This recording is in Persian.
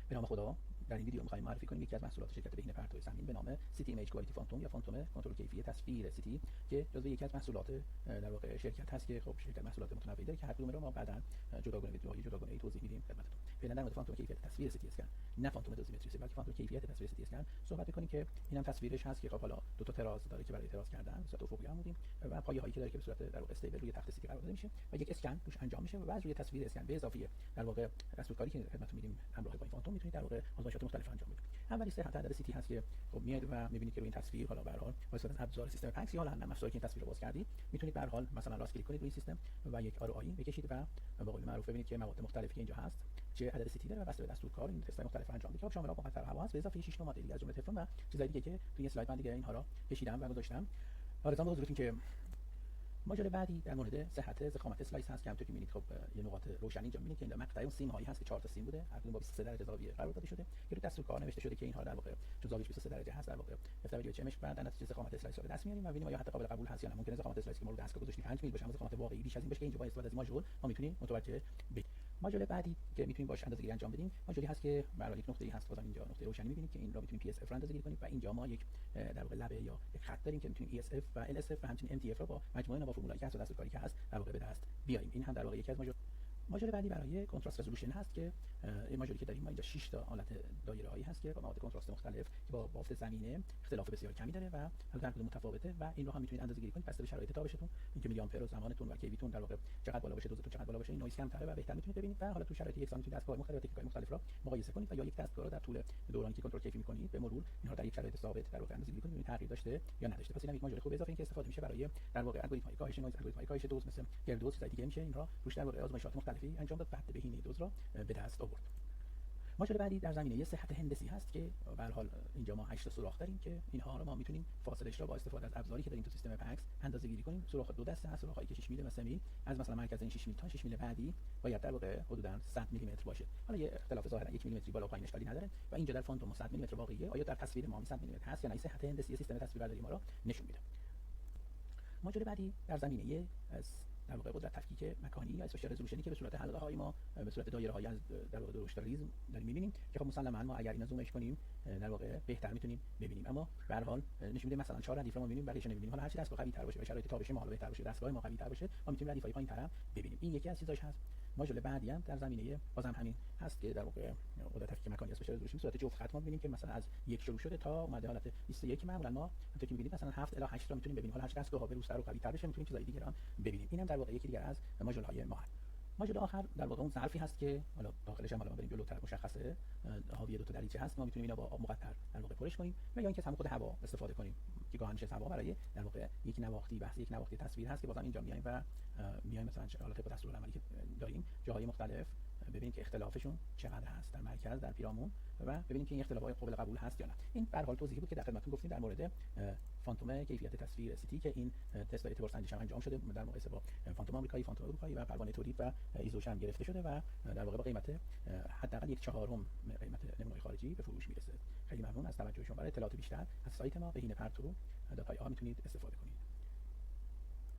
به نام خدا، در این ویدیو می‌خوایم معرفی کنیم یکی از محصولات شرکت بهینه پرتو زمین به نام سیتی ایمیج کوالیتی فانتوم یا فانتوم کنترل کیفی تصویر سیتی که جزو یکی از محصولات در واقع شرکت هست که خب شرکت محصولات متنوعی داره که هر کدوم رو ما بعداً جداگانه ویدیوهای جداگانه توضیح میدیم خدمتتون. فعلا در مورد فانتوم کیفیت تصویر سیتی اسکن، نه فانتوم دوزیمتری بلکه فانتوم کیفیت تصویر سیتی اسکن صحبت می‌کنیم که اینم تصویرش هست که خب حالا دو تا تراز داره که برای تراز کردن به صورت افقی عمودی و پایه‌هایی که داره که به صورت در واقع استیبل روی تخت سیتی قرار داده میشه و یک اسکن توش انجام میشه و بعد روی تصویر اسکن به اضافه در واقع دستورکاری که خدمتتون میدیم همراه با این فانتوم میتونید در واقع آزمایشات مختلف انجام بدید. اولی صحت عدد سیتی هست که خب میاد و میبینید که روی این تصویر حالا به هر حال با استفاده از ابزار سیستم پکس یا حالا هم افزاری که این تصویر رو باز کردید میتونید به هر حال مثلا راست کلیک کنید روی سیستم و یک آر آی بکشید و به قول معروف ببینید که مواد مختلفی که اینجا هست چه عدد سیتی داره و بسته به دستورکار این تست‌های مختلف انجام میده که شامل آب مقطر هوا هست به اضافه 6 تا ماده دیگه از جمله تفلون و چیزای دیگه که توی اسلاید من دیگه اینها رو کشیدم و گذاشتم. آرزوام حضورتون که ماجرای بعدی در مورد صحت ضخامت اسلایس هست که همونطور که می‌بینید خب یه نقاط روشنی اینجا می‌بینید که این مقطع اون سیم هایی هست که 4 تا سیم بوده هر کدوم با 23 درجه زاویه قرار داده شده که روی دستورکار نوشته شده که اینها در واقع چون زاویه 23 درجه هست در واقع افتادی چه مش بعد نتیجه ضخامت اسلایس رو به دست میاریم و ببینیم آیا حتی قابل قبول هست یا نه. ممکنه ضخامت اسلایس که ما رو دستگاه گذاشتیم 5 میل باشه اما ضخامت واقعی بیش از این باشه که اینجا با استفاده از این ماژول ما میتونیم متوجه بشیم. ماژول بعدی که میتونیم باش اندازه‌گیری انجام بدیم ماژولی هست که برای یک نقطه‌ای هست بازم اینجا نقطه روشنی می‌بینید که این رو میتونیم پی اس اف رو اندازه‌گیری کنیم و اینجا ما یک در واقع لبه یا یک خط داریم که میتونیم ای اس اف و ال اس اف و همچنین ام تی اف رو با مجموعه اینا با فرمولایی که هست و دستورکاری که هست در واقع به دست بیاریم. این هم در واقع یکی از ماژول بعدی برای کنتراست رزولوشن هست که این ماژولی که داریم ما اینجا 6 تا حالت دایره‌ای هست که با مواد کنتراست مختلف که با بافت زمینه اختلاف بسیار کمی داره و هر کدوم متفاوته و این رو هم میتونید اندازه‌گیری کنید بسته به شرایط تابشتون اینکه میلی آمپر و زمانتون و کیویتون در واقع چقدر بالا باشه دوزتون چقدر بالا باشه این نویز کمتره و بهتر میتونید ببینید و حالا تو شرایط یکسان میتونید دستگاه مختلف تکنیک‌های مختلف رو مقایسه کنید و یا یک دستگاه رو در طول دورانی که کنترل کیفی می‌کنید به مرور اینها رو در یک شرایط ثابت در واقع اندازه‌گیری کنید ببینید تغییر داشته یا نداشته. پس این یک ماژول خوب اضافه این که استفاده میشه برای در واقع الگوریتم‌های کاهش نویز الگوریتم‌های کاهش دوز مثل گردوز چیزای دیگه میشه این را روش در واقع آزمایشات مختلفی انجام داد بعد بهینه دوز را به دست آورد. ماژول بعدی در زمینه صحت هندسی هست که به هر حال اینجا ما 8 تا سوراخ داریم که اینها رو ما میتونیم فاصلهش را با استفاده از ابزاری که داریم تو سیستم پکس اندازه‌گیری کنیم. سوراخ دو دسته هست، سوراخی که 6 میل و 3 میل از مثلا مرکز این 6 میل تا 6 میل بعدی باید در واقع حدوداً 100 میلی متر باشه. حالا یه اختلاف ظاهرا 1 میلی متری بالا پایین اشکالی نداره و اینجا در فانتوم 100 میلی متر واقعیه. آیا در تصویر ما 100 میلی متر هست یا نه؟ صحت هندسی سیستم تصویربرداری ما را نشون میده. ماژول بعدی در زمینه از در واقع قدرت تفکیک مکانی یا اسپشیال رزولوشنی که به صورت حلقه های ما به صورت دایره های از در واقع درشت ریزم داریم می‌بینیم که خب مسلماً ما اگر اینا زومش کنیم در واقع بهتر میتونیم ببینیم اما به هر حال نشون میده مثلا 4 ردیف رو ما می‌بینیم بقیه‌اش نمی‌بینیم. حالا هر چی دستگاه قوی‌تر باشه و شرایط تابش ما حالا بهتر باشه دستگاه ما قوی‌تر باشه ما میتونیم ردیف‌های پایین‌تر ببینیم. این یکی از چیزاش هست. ماژول بعدی هم در زمینه بازم همین هست که در واقع قدرت تفکیک مکانی اسپشیال رزولوشن صورت جفت خط ما می‌بینیم که مثلا از یک شروع شده تا اومده حالت 21 معمولا ما همونطور که می‌بینید مثلا 7 الی 8 رو می‌تونیم ببینیم. حالا هر چی دستگاه ها بروزتر و قوی‌تر بشه می‌تونیم چیزای دیگه رو هم ببینیم. اینم در واقع یکی دیگه از ماژول‌های ما هست. ماژول آخر در واقع اون ظرفی هست که حالا داخلش هم حالا بریم جلوتر مشخصه حاوی دو تا دریچه هست ما میتونیم اینا با آب مقطر در واقع پرش کنیم و یا اینکه هم خود هوا استفاده کنیم که گاهن میشه هوا برای در واقع یک نواختی بحث یک نواختی تصویر هست که بازم اینجا میایم و میایم مثلا حالت با دستورالعملی که داریم جاهای مختلف ببینیم که اختلافشون چقدر هست در مرکز در پیرامون و ببینیم که این اختلافات قابل قبول هست یا نه. این به هر حال توضیحی بود که در خدمتتون گفتیم در مورد فانتوم کیفیت تصویر سیتی که این تست اعتبار سنجش هم انجام شده در مقایسه با فانتوم آمریکایی فانتوم اروپایی و پروانه تولید و ایزوش هم گرفته شده و در واقع با قیمت حداقل 1/4 قیمت نمونه خارجی به فروش میرسه. خیلی ممنون از توجه شما. برای اطلاعات بیشتر از سایت ما بهینه‌پرتو.ir میتونید استفاده کنید.